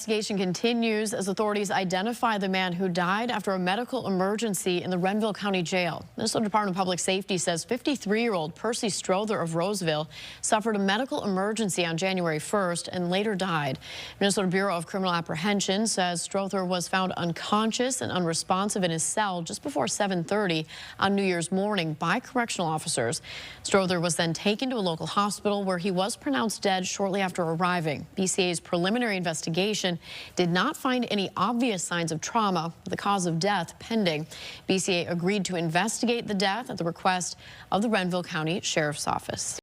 Investigation continues as authorities identify the man who died after a medical emergency in the Renville County Jail. The Minnesota Department of Public Safety says 53-year-old Percy Strother of Roseville suffered a medical emergency on January 1st and later died. Minnesota Bureau of Criminal Apprehension says Strother was found unconscious and unresponsive in his cell just before 7:30 on New Year's morning by correctional officers. Strother was then taken to a local hospital where he was pronounced dead shortly after arriving. BCA's preliminary investigation did not find any obvious signs of trauma, the cause of death pending. BCA agreed to investigate the death at the request of the Renville County Sheriff's Office.